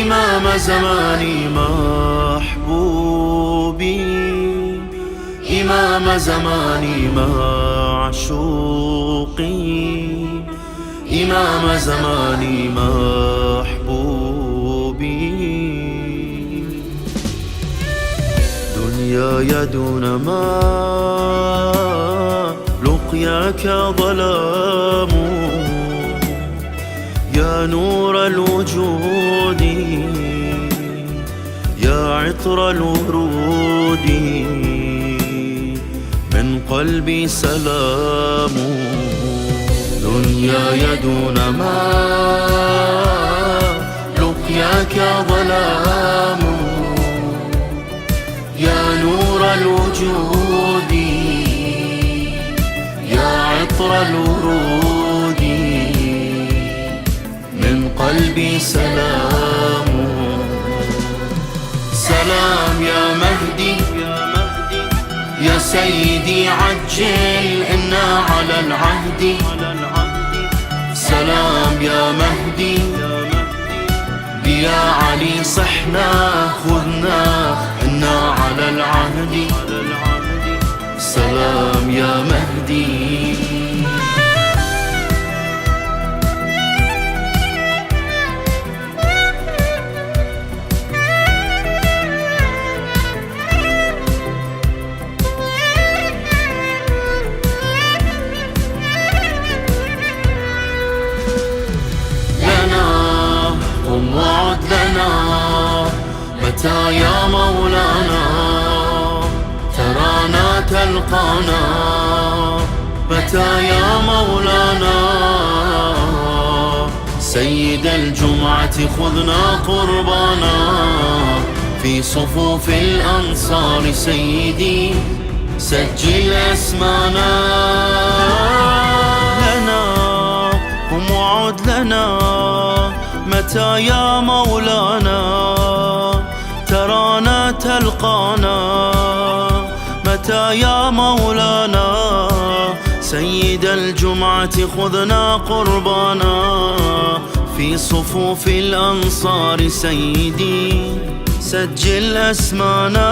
إمام زماني محبوبي، إمام زماني معشوقي، إمام زماني محبوبي. دنياي دون ما لقياك ظلام، يا نور الوجود يا عطر الورود، من قلبي سلام. دنياي دون ما لقياك ظلام، يا نور الوجود يا عطر الورود، من قلبي سلام. سلام يا مهدي يا سيدي عجل إنا على العهد. سلام يا مهدي يا علي صحنا خذنا إنا على العهد. سلام يا مهدي. متى يا مولانا ترانا تلقانا، متى يا مولانا سيد الجمعة خذنا قربانا، في صفوف الأنصار سيدي سجل اسمانا. لنا قم وعد لنا متى يا مولانا ترانا تلقانا، متى يا مولانا سيد الجمعة خذنا قربانا، في صفوف الأنصار سيدي سجل أسمانا.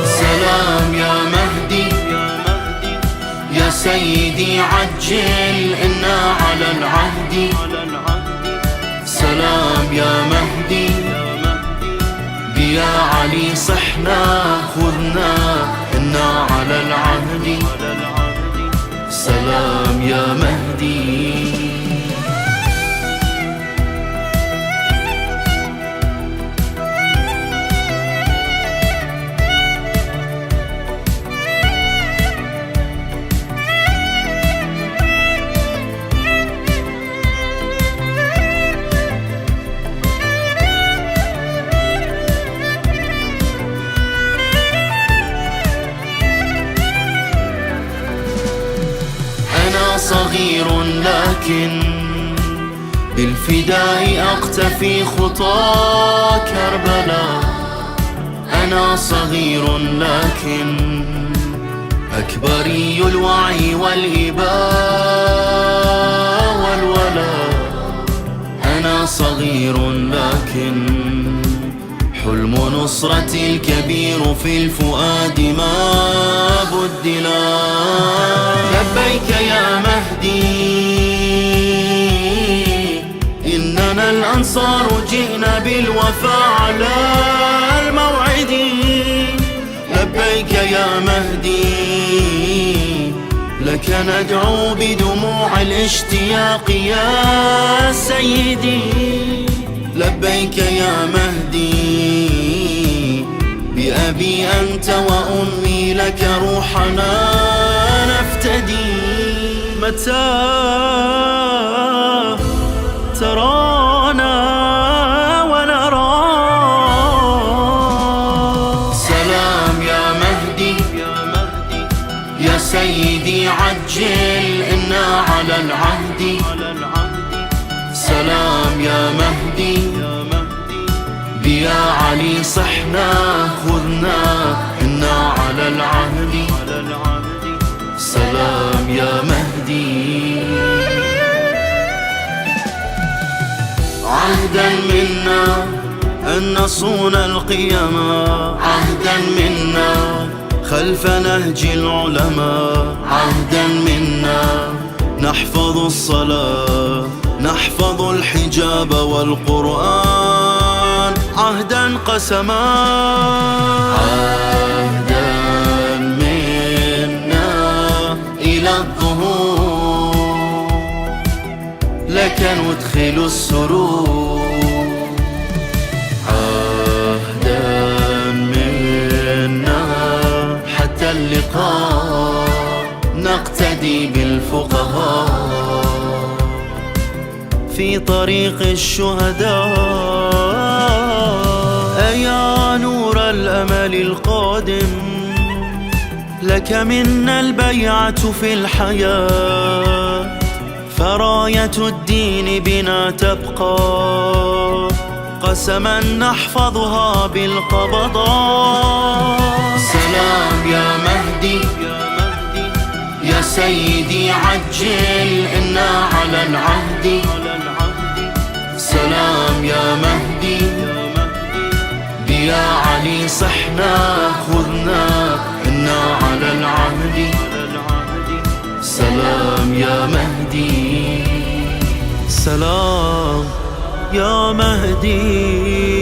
سلام يا مهدي يا سيدي عجل إنا على العهد. سلام يا مهدي يا علي صحنا خذنا إنا على العهد. سلام يا مهدي. صغير لكن بالفداء أقتفي خطى كربلاء. أنا صغير لكن أكبري الوعي والإباء والولاء. أنا صغير لكن حلم نصرتي الكبير في الفؤاد ما بدلا. لبيك يا مهدي إننا الأنصار جئنا بالوفاء على الموعد. لبيك يا مهدي لك ندعو بدموع الاشتياق يا سيدي. لبيك يا مهدي بأبي أنت وأمي لك روحنا نفتدي. متى ترانا ونرى. سلام يا مهدي يا سيدي عجل إنا على العهد. سلام يا مهدي يا علي صحنا خذنا إنا على العهد. سلام يا مهدي. عهدا منا أن نصون القيامة، عهدا منا خلف نهج العلماء، عهدا منا نحفظ الصلاة، نحفظ الحجاب والقرآن، عهدا قسما، عهدا منا إلى الظهور، لك ندخل السرور، عهدا منا حتى اللقاء نقتدي بالفقهاء في طريق الشهداء. يا نور الأمل القادم، لك منا البيعة في الحياة، فراية الدين بنا تبقى، قسما نحفظها بالقبضاء. سلام يا مهدي يا سيدي عجل، إنا على العهد. سلام يا مهدي يا علي صحنا خذنا، إنا على العهد. سلام يا مهدي، سلام يا مهدي.